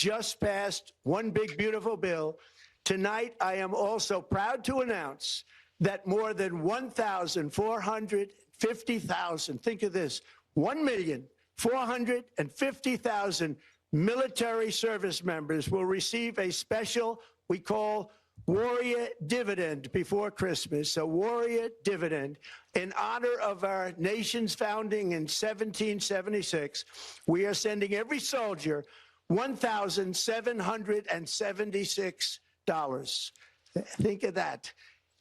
just passed one big, beautiful bill. Tonight, I am also proud to announce that more than 1,450,000, think of this, 1,450,000 military service members will receive a special, we call Warrior Dividend before Christmas, a Warrior Dividend. In honor of our nation's founding in 1776, we are sending every soldier $1,776. Think of that.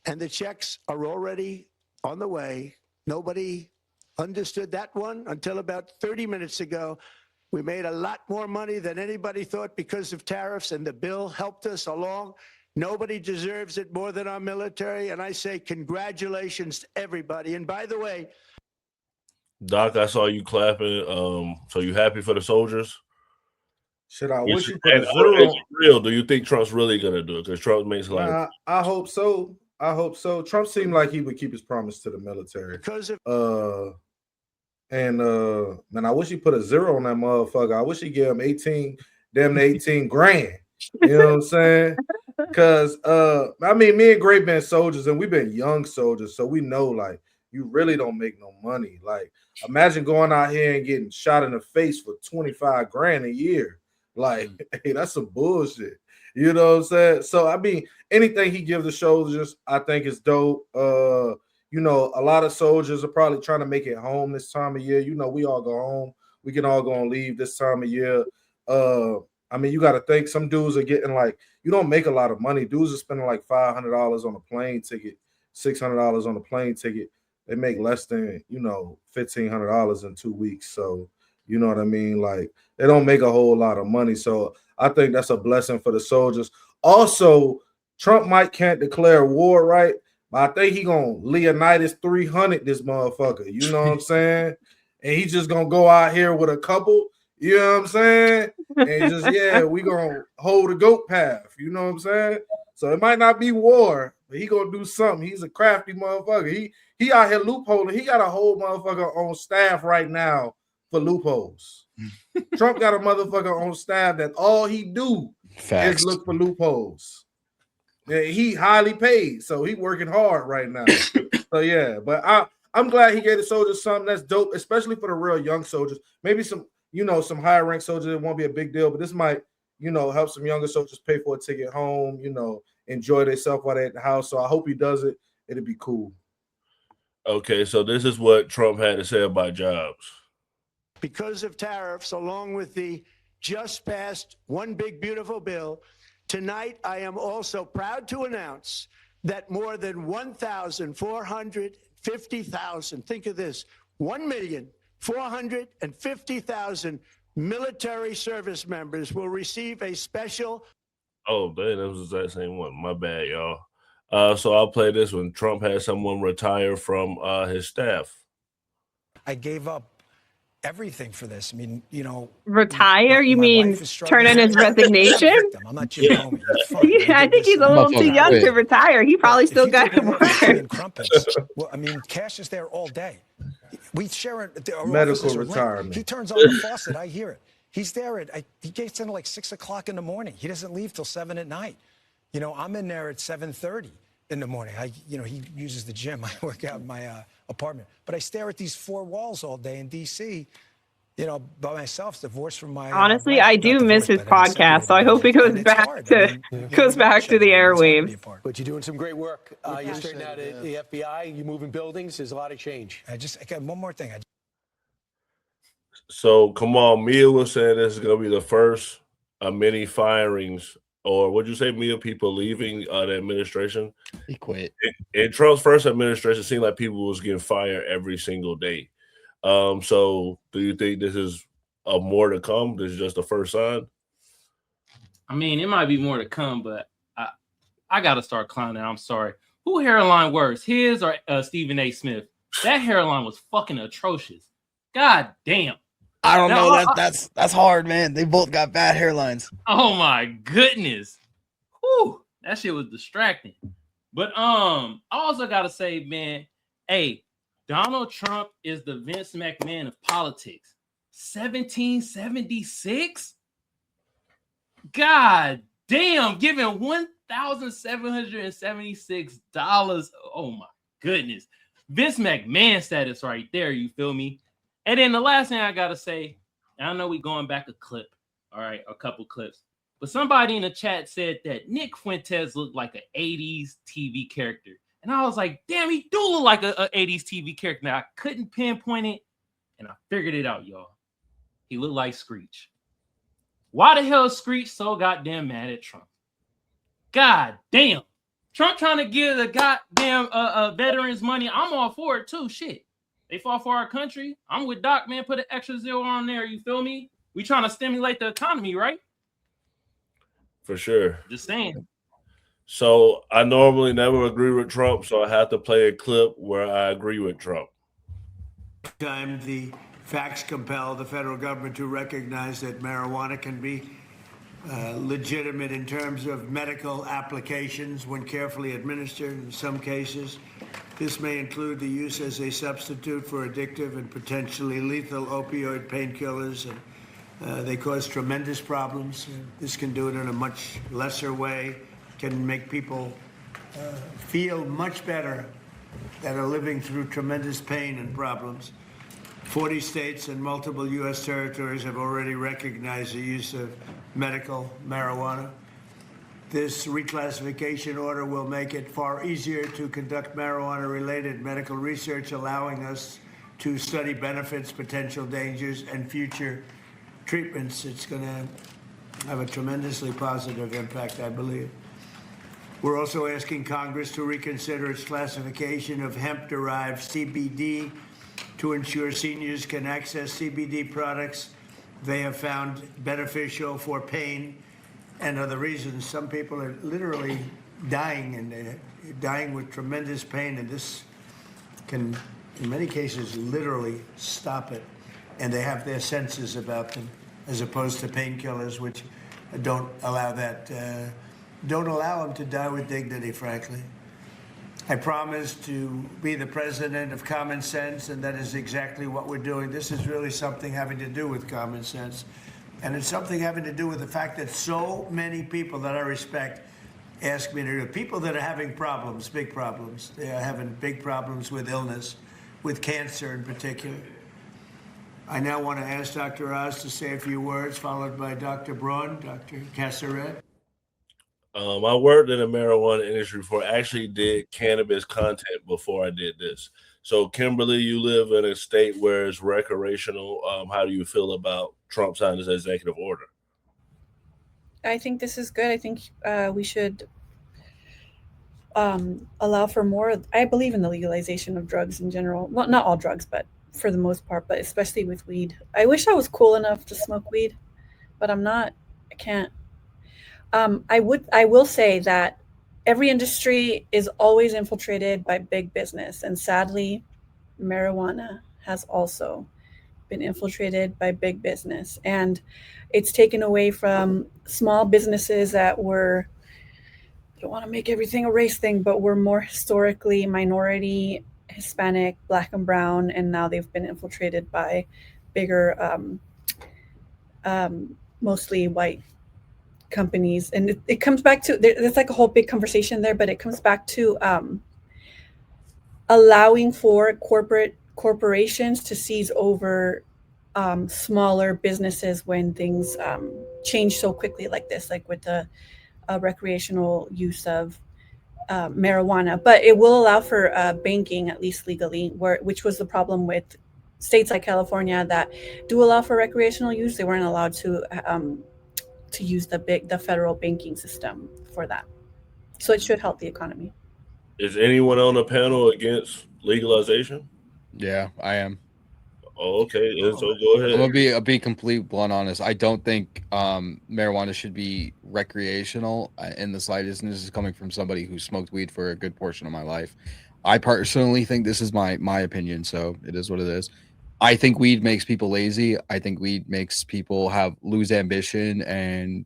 And the checks are already on the way. Nobody understood that one until about 30 minutes ago. We made a lot more money than anybody thought because of tariffs, and the bill helped us along. Nobody deserves it more than our military, and I say congratulations to everybody. And by the way, Doc, I saw you clapping. So you happy for the soldiers? Shit, I wish you put a zero. Real? Do you think Trump's really gonna do it? Because Trump makes a lot of. I hope so. I hope so. Trump seemed like he would keep his promise to the military. Because of man, I wish he put a zero on that motherfucker. I wish he gave him 18 grand. You know what I'm saying? Because I mean, me and Gray been soldiers, and we've been young soldiers, so we know like you really don't make no money. Like, imagine going out here and getting shot in the face for 25 grand a year. Like, hey, that's some bullshit. You know what I'm saying? So I mean, anything he gives the soldiers, I think is dope. You know, a lot of soldiers are probably trying to make it home this time of year. You know, we all go home. We can all go on leave this time of year. I mean, you got to think some dudes are getting like, you don't make a lot of money. Dudes are spending like $500 on a plane ticket, $600 on a plane ticket. They make less than, you know, $1,500 in 2 weeks. So, you know what I mean? Like, they don't make a whole lot of money. So I think that's a blessing for the soldiers. Also, Trump can't declare war, right? But I think he gonna Leonidas 300 this motherfucker. You know what I'm saying? And he's just gonna go out here with a couple. You know what I'm saying? And just, yeah, we gonna hold a goat path. You know what I'm saying? So it might not be war, but he gonna do something. He's a crafty motherfucker. He out here loopholing. He got a whole motherfucker on staff right now for loopholes. Trump got a motherfucker on staff that all he do is look for loopholes. Yeah, he highly paid, so he working hard right now. So yeah, but I'm glad he gave the soldiers something that's dope, especially for the real young soldiers. Maybe some, you know, some higher ranked soldiers, it won't be a big deal, but this might, you know, help some younger soldiers pay for a ticket home, you know, enjoy themselves while they're at the house. So I hope he does it. It'll be cool. Okay, so this is what Trump had to say about jobs. Because of tariffs, along with the just passed one big, beautiful bill, tonight I am also proud to announce that more than 1,450,000, think of this, 1,450,000 military service members will receive a special. Oh, man, that was that same one. My bad, y'all. So I'll play this one. Trump had someone retire from his staff. I gave up everything for this. I mean, you know, retire? You mean turn in his resignation? I'm not Jim Comey. I think he's a little too young to retire. He probably still got to work. Well, I mean, Cash is there all day. We share it. Medical retirement. He turns on the faucet. I hear it. He's there he gets in at like 6 o'clock in the morning. He doesn't leave till 7 at night. You know, I'm in there at 7:30 in the morning. He uses the gym. I work out in my apartment, but I stare at these four walls all day in D.C. You know, by myself, divorced from my. Honestly, I do miss his podcast, so I hope he goes back to the airwaves. But you're doing some great work. You straighten out the FBI. You're moving buildings. There's a lot of change. I got one more thing. So, come on, Mia was saying this is going to be the first of many firings, or would you say, Mia, people leaving the administration? He quit. In Trump's first administration, it seemed like people was getting fired every single day. So, do you think this is more to come? This is just the first sign? I mean, it might be more to come, but I got to start clowning. I'm sorry. Who hairline worse, his or Stephen A. Smith? That hairline was fucking atrocious. God damn. I don't know. That's hard, man. They both got bad hairlines. Oh my goodness. Whew, that shit was distracting. But I also gotta say, man, hey, Donald Trump is the Vince McMahon of politics. 1776? God damn, giving $1,776. Oh my goodness. Vince McMahon status right there, you feel me? And then the last thing I gotta say, and I know we going back a clip, all right, a couple clips, but somebody in the chat said that Nick Fuentes looked like an 80s TV character. And I was like, damn, he do look like an 80s TV character. Now I couldn't pinpoint it, and I figured it out, y'all. He looked like Screech. Why the hell is Screech so goddamn mad at Trump? God damn. Trump trying to give the goddamn veterans money. I'm all for it too. Shit. They fought for our country. I'm with Doc, man. Put an extra zero on there. You feel me? We trying to stimulate the economy, right? For sure. Just saying. So I normally never agree with Trump, so I have to play a clip where I agree with Trump. Time the facts compel the federal government to recognize that marijuana can be legitimate in terms of medical applications when carefully administered. In some cases, this may include the use as a substitute for addictive and potentially lethal opioid painkillers, and they cause tremendous problems. This can do it in a much lesser way, can make people feel much better that are living through tremendous pain and problems. 40 states and multiple U.S. territories have already recognized the use of medical marijuana. This reclassification order will make it far easier to conduct marijuana-related medical research, allowing us to study benefits, potential dangers, and future treatments. It's going to have a tremendously positive impact, I believe. We're also asking Congress to reconsider its classification of hemp-derived CBD to ensure seniors can access CBD products they have found beneficial for pain and other reasons. Some people are literally dying, and they're dying with tremendous pain, and this can, in many cases, literally stop it. And they have their senses about them, as opposed to painkillers, which don't allow that, don't allow them to die with dignity, frankly. I promise to be the president of common sense, and that is exactly what we're doing. This is really something having to do with common sense. And it's something having to do with the fact that so many people that I respect ask me to do it. People that are having problems, big problems. They are having big problems with illness, with cancer in particular. I now want to ask Dr. Oz to say a few words, followed by Dr. Braun, Dr. Casseret. I worked in the marijuana industry before. I actually did cannabis content before I did this. So, Kimberly, you live in a state where it's recreational. How do you feel about Trump signing his executive order? I think this is good. I think we should allow for more. I believe in the legalization of drugs in general. Well, not all drugs, but for the most part, but especially with weed. I wish I was cool enough to smoke weed, but I'm not. I can't. I will say that every industry is always infiltrated by big business, and sadly, marijuana has also been infiltrated by big business, and it's taken away from small businesses that were, I don't want to make everything a race thing, but were more historically minority, Hispanic, Black and brown, and now they've been infiltrated by bigger, mostly white companies. And it comes back to, there's like a whole big conversation there, but it comes back to allowing for corporations to seize over smaller businesses when things change so quickly like this, like with the recreational use of marijuana. But it will allow for banking, at least legally, which was the problem with states like California that do allow for recreational use. They weren't allowed to use the federal banking system for that. So it should help the economy. Is anyone on the panel against legalization? Yeah, I am. Oh, okay. So go ahead. I'm gonna be complete blunt honest. I don't think marijuana should be recreational in the slightest, and this is coming from somebody who smoked weed for a good portion of my life. I personally think, this is my opinion, so it is what it is. I think weed makes people lazy. I think weed makes people lose ambition, and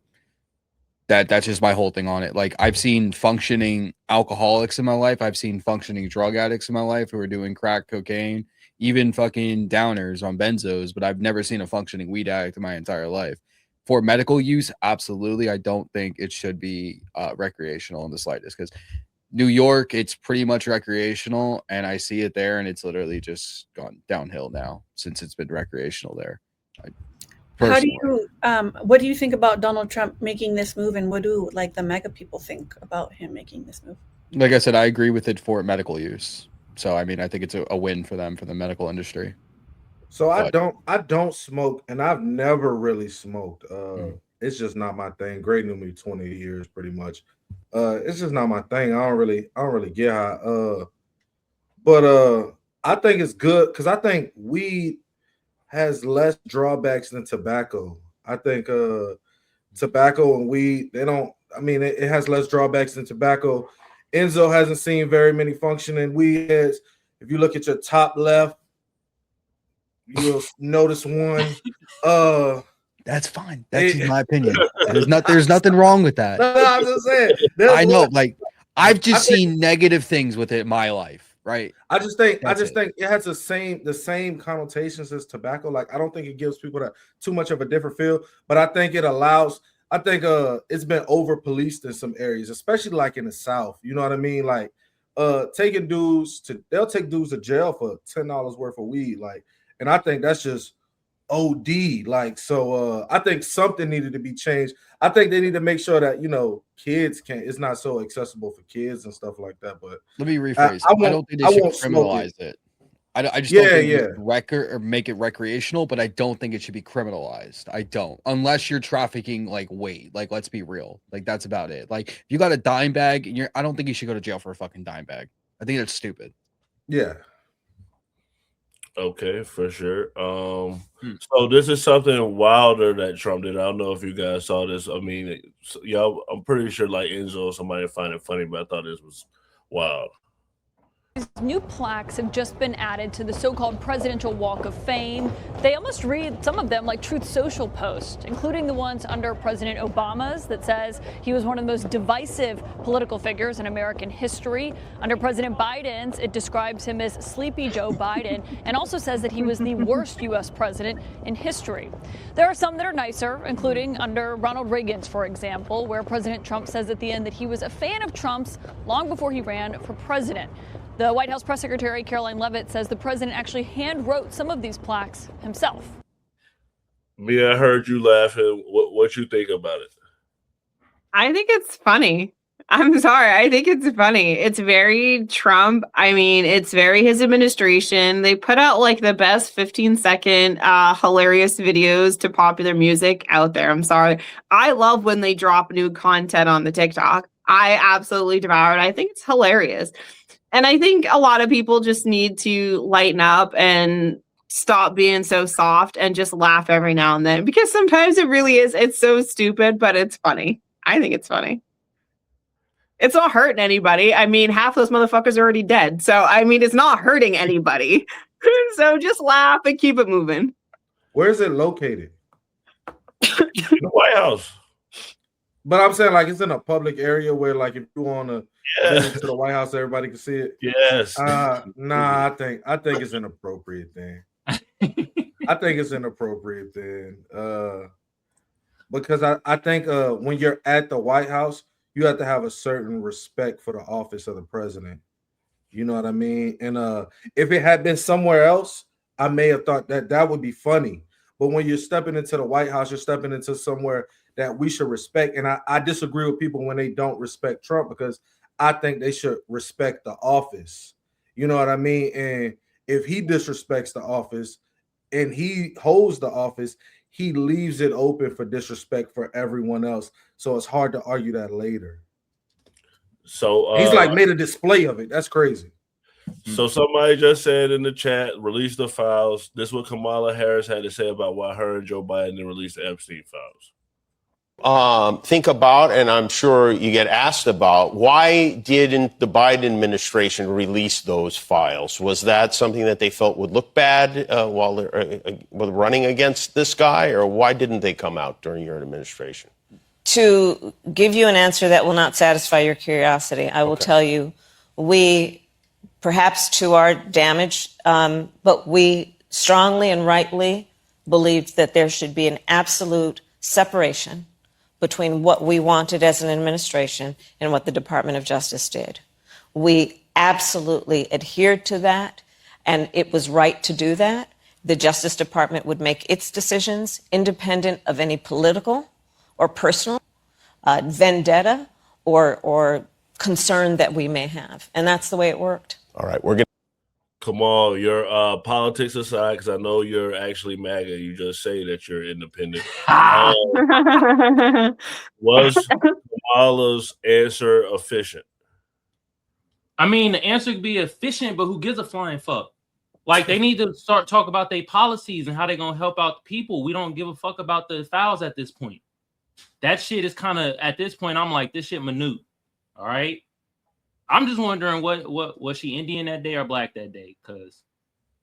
that's just my whole thing on it. Like, I've seen functioning alcoholics in my life. I've seen functioning drug addicts in my life who are doing crack cocaine, even fucking downers on benzos, but I've never seen a functioning weed addict in my entire life. For medical use, absolutely. I don't think it should be recreational in the slightest, because New York, it's pretty much recreational, and I see it there, and it's literally just gone downhill now since it's been recreational there. How do you what do you think about Donald Trump making this move, and what do like the MAGA people think about him making this move? Like I said, I agree with it for medical use. So I mean, I think it's a win for them, for the medical industry. So I don't smoke, and I've never really smoked. It's just not my thing. Gray knew me 20 years pretty much. It's just not my thing. I don't really get high. But I think it's good because I think weed has less drawbacks than tobacco. I think tobacco and weed, it has less drawbacks than tobacco. Enzo hasn't seen very many functioning weed heads. If you look at your top left, you'll notice one. That's fine. That's my opinion. There's nothing wrong with that. No, I'm just saying. I know, like I've just seen negative things with it in my life, right? I just think it has the same connotations as tobacco. Like I don't think it gives people that too much of a different feel, but I think it allows. I think it's been over policed in some areas, especially like in the South. You know what I mean? Like they'll take dudes to jail for $10 worth of weed. Like, and I think that's just OD. Like, so I think something needed to be changed. I think they need to make sure that kids it's not so accessible for kids and stuff like that. But let me rephrase. I don't think they should criminalize it. I just don't think make it recreational, but I don't think it should be criminalized. I don't, unless you're trafficking like weight. Like, let's be real. Like, that's about it. Like, if you got a dime bag, and I don't think you should go to jail for a fucking dime bag. I think that's stupid. Yeah. Okay, for sure. So this is something wilder that Trump did. I don't know if you guys saw this. I mean, y'all, I'm pretty sure like Enzo or somebody find it funny, but I thought this was wild. New plaques have just been added to the so-called Presidential Walk of Fame. They almost read, some of them, like Truth Social posts, including the ones under President Obama's that says he was one of the most divisive political figures in American history. Under President Biden's, it describes him as Sleepy Joe Biden and also says that he was the worst U.S. president in history. There are some that are nicer, including under Ronald Reagan's, for example, where President Trump says at the end that he was a fan of Trump's long before he ran for president. The White House press secretary, Caroline Leavitt, says the president actually hand-wrote some of these plaques himself. Mia, I heard you laughing. What you think about it? I think it's funny. I'm sorry. I think it's funny. It's very Trump. I mean, it's very his administration. They put out like the best 15-second hilarious videos to popular music out there. I'm sorry. I love when they drop new content on the TikTok. I absolutely devour it. I think it's hilarious. And I think a lot of people just need to lighten up and stop being so soft and just laugh every now and then, because sometimes it really is. It's so stupid, but it's funny. I think it's funny. It's not hurting anybody. I mean, half those motherfuckers are already dead. So, I mean, it's not hurting anybody. So just laugh and keep it moving. Where is it located? In the White House. But I'm saying, like, it's in a public area where, like, if you want to visit to the White House, everybody can see it. Yes. Nah, I think it's an appropriate thing. I think it's an appropriate thing. Because I think when you're at the White House, you have to have a certain respect for the office of the president. You know what I mean? And if it had been somewhere else, I may have thought that would be funny. But when you're stepping into the White House, you're stepping into somewhere that we should respect. And I disagree with people when they don't respect Trump, because I think they should respect the office. You know what I mean? And if he disrespects the office and he holds the office, he leaves it open for disrespect for everyone else. So it's hard to argue that later. So he's like made a display of it. That's crazy. So somebody just said in the chat, release the files. This is what Kamala Harris had to say about why her and Joe Biden didn't release the Epstein files. Think about, and I'm sure you get asked about, why didn't the Biden administration release those files? Was that something that they felt would look bad while they're running against this guy, or why didn't they come out during your administration? To give you an answer that will not satisfy your curiosity, I will tell you, we, perhaps to our damage, but we strongly and rightly believed that there should be an absolute separation between what we wanted as an administration and what the Department of Justice did. We absolutely adhered to that, and it was right to do that. The Justice Department would make its decisions independent of any political or personal vendetta or concern that we may have. And that's the way it worked. All right, we're going to. Kamal, your politics aside, because I know you're actually MAGA. You just say that you're independent. Was Kamala's answer efficient? I mean, the answer could be efficient, but who gives a flying fuck? Like, they need to start talking about their policies and how they're going to help out the people. We don't give a fuck about the fouls at this point. That shit is kind of, at this point, I'm like, this shit minute. All right? I'm just wondering, what was she Indian that day or black that day? Because,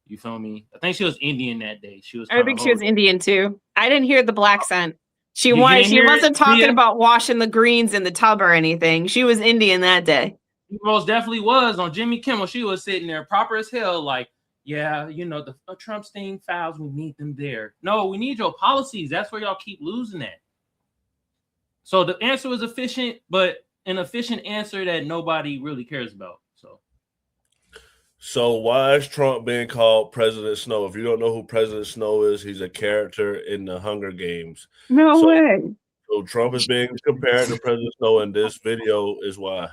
you feel me? I think she was Indian that day. I think she was Indian too. I didn't hear the black scent. She hear wasn't it, talking Tia? about washing the greens in the tub or anything. She was Indian that day. She most definitely was. On Jimmy Kimmel, she was sitting there proper as hell, like, yeah, you know, the Trump stain files, we need them there. No, we need your policies. That's where y'all keep losing at. So the answer was efficient, but an efficient answer that nobody really cares about. So why is Trump being called President Snow? If you don't know who President Snow is, he's a character in the Hunger Games. No way. So Trump is being compared to President Snow, and this video is why.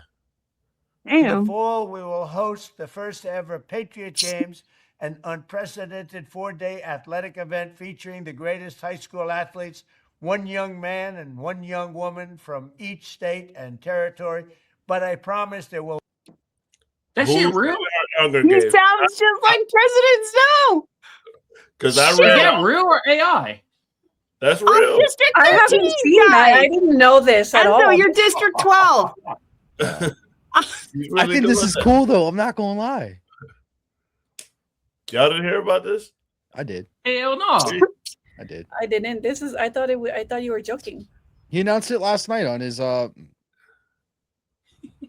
In the fall, we will host the first ever Patriot Games, an unprecedented 4-day athletic event featuring the greatest high school athletes, one young man and one young woman from each state and territory. But I promise there will. That shit real? Hunger He Games. sounds just like President Snow. Because I Is read that real or AI? That's I'm real. District I 13, haven't seen that. I guys. didn't know this at all. No, you're District 12. I think this is cool though. I'm not gonna lie. Y'all didn't hear about this? I did. Hell no. I did. I didn't. This is. I thought you were joking. He announced it last night on his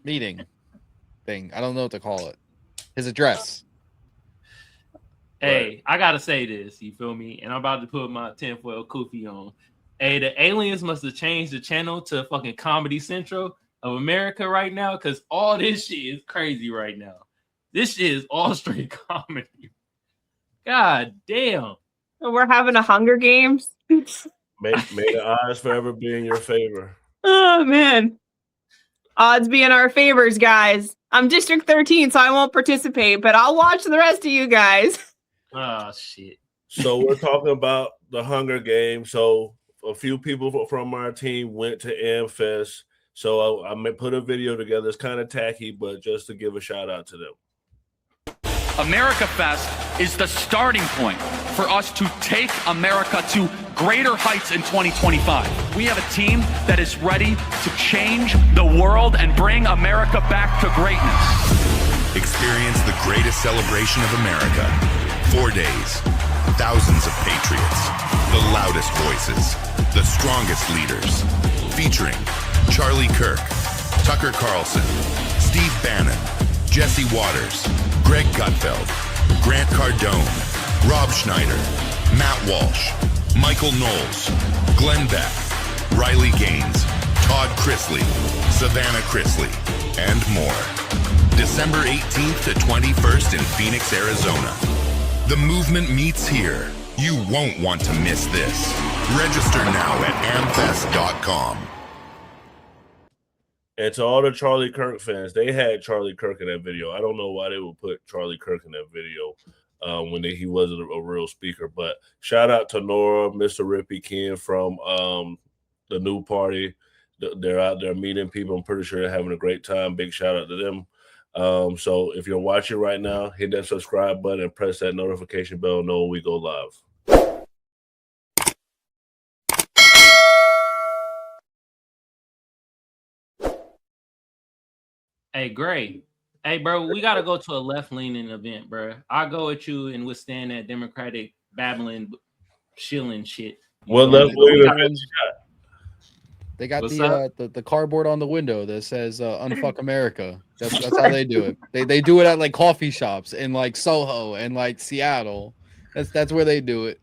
meeting thing. I don't know what to call it. His address. Hey, I gotta say this, you feel me? And I'm about to put my tinfoil kufi on. Hey, the aliens must have changed the channel to fucking Comedy Central of America right now, because all this shit is crazy right now. This shit is all straight comedy. God damn. We're having a Hunger Games. May the odds forever be in your favor. Oh, man. Odds be in our favors, guys. I'm District 13, so I won't participate, but I'll watch the rest of you guys. Oh, shit. So we're talking about the Hunger Games. So a few people from our team went to AmFest. So I may put a video together. It's kind of tacky, but just to give a shout out to them. America Fest is the starting point for us to take America to greater heights in 2025. We have a team that is ready to change the world and bring America back to greatness. Experience the greatest celebration of America. 4 days, thousands of patriots, the loudest voices, the strongest leaders, featuring Charlie Kirk, Tucker Carlson, Steve Bannon, Jesse Waters, Greg Gutfeld, Grant Cardone, Rob Schneider, Matt Walsh, Michael Knowles, Glenn Beck, Riley Gaines, Todd Chrisley, Savannah Chrisley, and more. December 18th to 21st in Phoenix, Arizona. The movement meets here. You won't want to miss this. Register now at amfest.com. And to all the Charlie Kirk fans, they had Charlie Kirk in that video. I don't know why they would put Charlie Kirk in that video when he wasn't a real speaker. But shout out to Nora, Mr. Rippy Ken from the new party. They're out there meeting people. I'm pretty sure they're having a great time. Big shout out to them. So if you're watching right now, hit that subscribe button and press that notification bell. Know when we go live. Hey, Gray. Hey, bro, we got to go to a left-leaning event, bro. I'll go with you and withstand that Democratic babbling, shilling shit. What left-leaning event you got? They got What's the cardboard on the window that says "Unfuck America." That's how they do it. They do it at like coffee shops in like Soho and like Seattle. That's where they do it.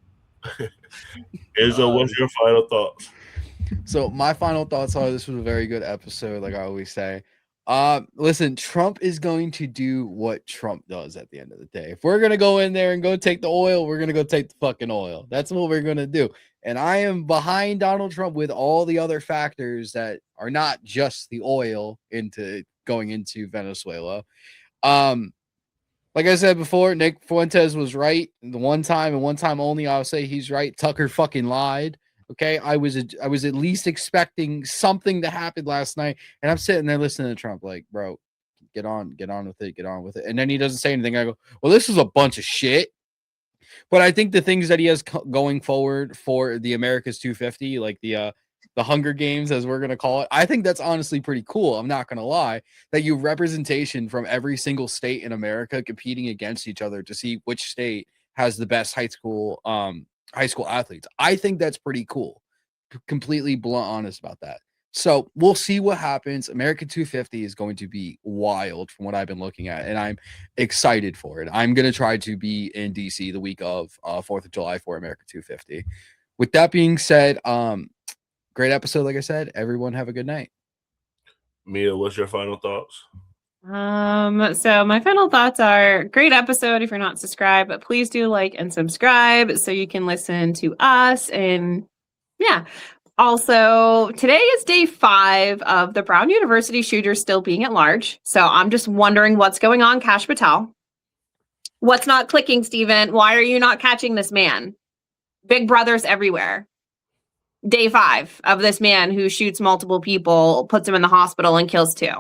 Izzo, what's your final thoughts? So my final thoughts are this was a very good episode, like I always say. Listen, Trump is going to do what Trump does at the end of the day. If we're gonna go in there and go take the oil, we're gonna go take the fucking oil. That's what we're gonna do. And I am behind Donald Trump with all the other factors that are not just the oil into going into Venezuela. Like I said before, Nick Fuentes was right the one time and one time only. I'll say he's right. Tucker fucking lied. Okay, I was at least expecting something to happen last night, and I'm sitting there listening to Trump, like, bro, get on with it. And then he doesn't say anything. I go, well, this is a bunch of shit. But I think the things that he has going forward for the America's 250, like the Hunger Games, as we're gonna call it, I think that's honestly pretty cool. I'm not gonna lie, that you have representation from every single state in America competing against each other to see which state has the best high school athletes. I think that's pretty cool. Completely blunt honest about that. So we'll see what happens. American 250 is going to be wild from what I've been looking at, and I'm excited for it. I'm going to try to be in DC the week of 4th of July for American 250. With that being said, great episode. Like I said, everyone have a good night. Mia, what's your final thoughts? So my final thoughts are great episode. If you're not subscribed, but please do like and subscribe so you can listen to us. And yeah, also today is day 5 of the Brown University shooter still being at large. So I'm just wondering what's going on, Kash Patel. What's not clicking, Steven? Why are you not catching this man? Big brothers everywhere. Day 5 of this man who shoots multiple people, puts them in the hospital and kills 2.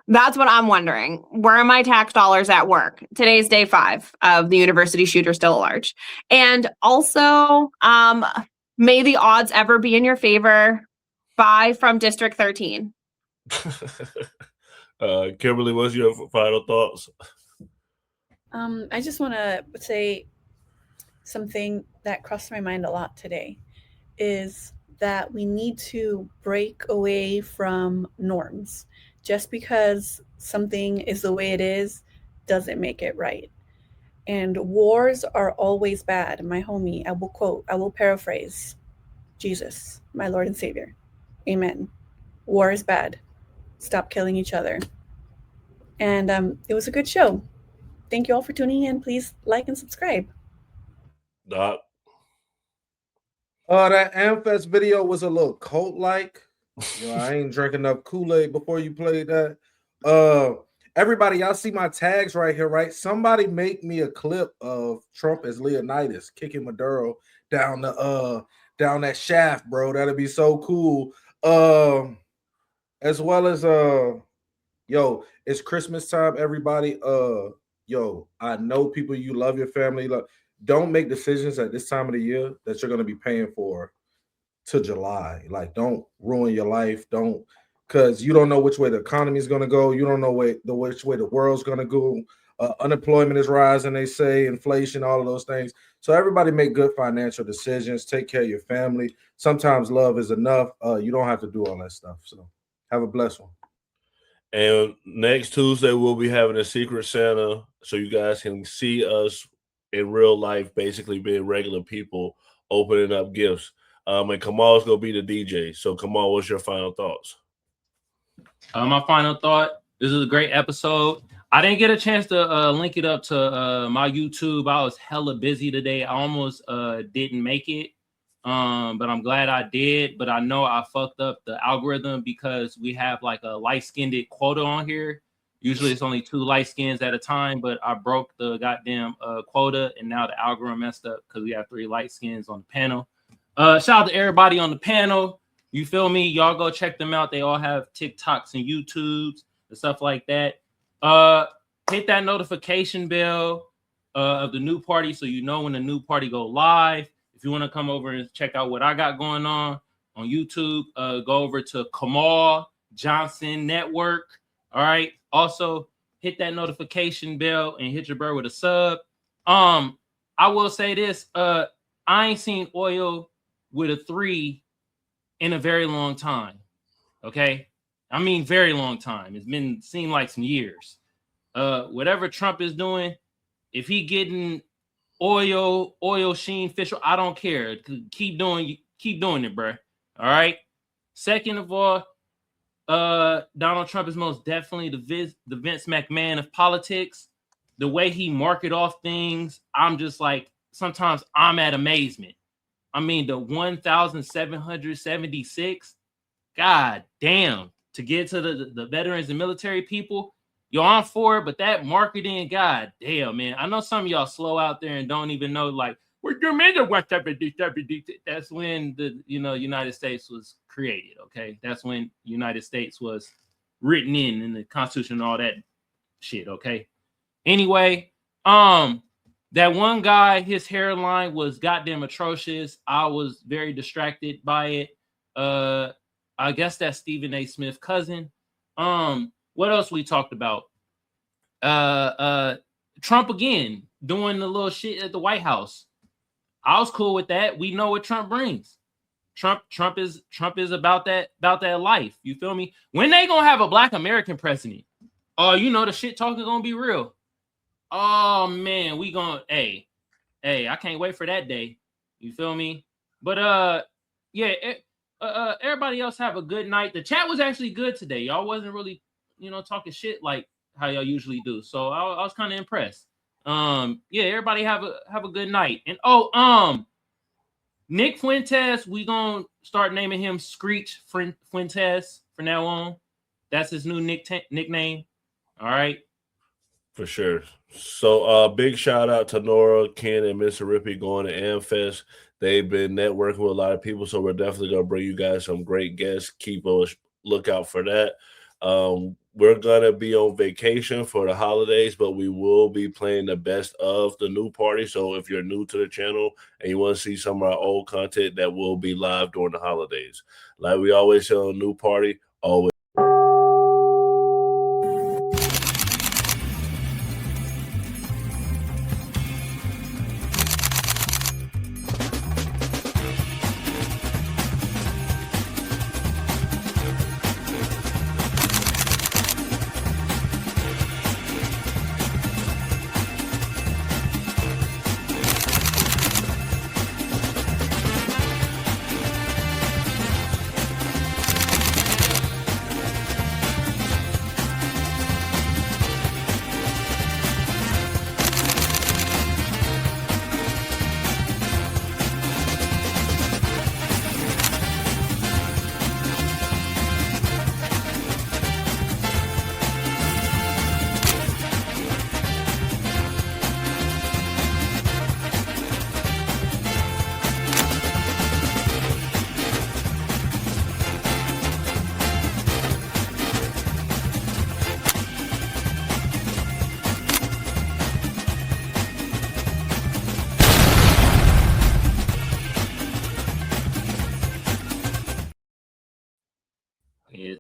That's what I'm wondering. Where are my tax dollars at work? Today's day 5 of the university shooter still at large. And also, may the odds ever be in your favor. Bye from District 13. Kimberly, what's your final thoughts? I just want to say something that crossed my mind a lot today is that we need to break away from norms. Just because something is the way it is doesn't make it right. And wars are always bad. My homie, I will paraphrase Jesus, my Lord and Savior. Amen. War is bad. Stop killing each other. And it was a good show. Thank you all for tuning in. Please like and subscribe. Doc? That Amfest video was a little cult-like. You know, I ain't drinking enough Kool-Aid before you played that. Everybody, y'all see my tags right here, right? Somebody make me a clip of Trump as Leonidas kicking Maduro down that shaft, bro. That'd be so cool. As well as yo, it's Christmas time, everybody. Yo, I know people, you love your family. Don't make decisions at this time of the year that you're gonna be paying for to July. Like, don't ruin your life. Don't, because you don't know which way the economy is going to go. You don't know which way the world's going to go. Unemployment is rising, they say, inflation, all of those things. So everybody make good financial decisions. Take care of your family. Sometimes love is enough. You don't have to do all that stuff. So have a blessed one. And next Tuesday, we'll be having a Secret Santa so you guys can see us in real life, basically being regular people, opening up gifts. And Kamal's going to be the DJ. So, Kamal, what's your final thoughts? My final thought, this is a great episode. I didn't get a chance to link it up to my YouTube. I was hella busy today. I almost didn't make it, but I'm glad I did. But I know I fucked up the algorithm because we have like a light-skinned quota on here. Usually it's only 2 light skins at a time, but I broke the goddamn quota, and now the algorithm messed up because we have 3 light skins on the panel. Shout out to everybody on the panel. You feel me? Y'all go check them out. They all have TikToks and YouTubes and stuff like that. Hit that notification bell of the new party so you know when the new party go live. If you want to come over and check out what I got going on YouTube, go over to Kamal Johnson Network. All right. Also, hit that notification bell and hit your bird with a sub. I will say this. I ain't seen oil with a 3 in a very long time. Okay. I mean, very long time. It's seemed like some years. Whatever Trump is doing, if he getting oil, sheen, fish, I don't care. Keep doing it, bro. All right. Second of all, Donald Trump is most definitely the Vince McMahon of politics. The way he market off things, I'm just like, sometimes I'm at amazement. I mean, the 1,776, God damn, to get to the veterans and military people, yo, I'm for it, but that marketing, God damn, man. I know some of y'all slow out there and don't even know, like, we're doing that's when the United States was created. Okay, that's when United States was written in the Constitution and all that shit. Okay. Anyway, that one guy, his hairline was goddamn atrocious. I was very distracted by it. I guess that's Stephen A. Smith's cousin. What else we talked about? Trump again doing the little shit at the White House. I was cool with that. We know what Trump brings. Trump is about that life. You feel me? When they gonna have a Black American president? Oh, the shit talking gonna be real. Oh man, we gonna hey, I can't wait for that day. You feel me? But yeah, everybody else have a good night. The chat was actually good today. Y'all wasn't really talking shit like how y'all usually do. So I was kind of impressed. Yeah, everybody have a good night. And Nick Fuentes, we gonna start naming him Screech Fuentes from now on. That's his new nickname. All right. For sure. So big shout out to Nora, Ken, and Mr. Rippy going to AmFest. They've been networking with a lot of people, so we're definitely gonna bring you guys some great guests. Keep a lookout for that. We're gonna be on vacation for the holidays, but we will be playing the best of the new party. So if you're new to the channel and you want to see some of our old content, that will be live during the holidays. Like we always say on New Party, always.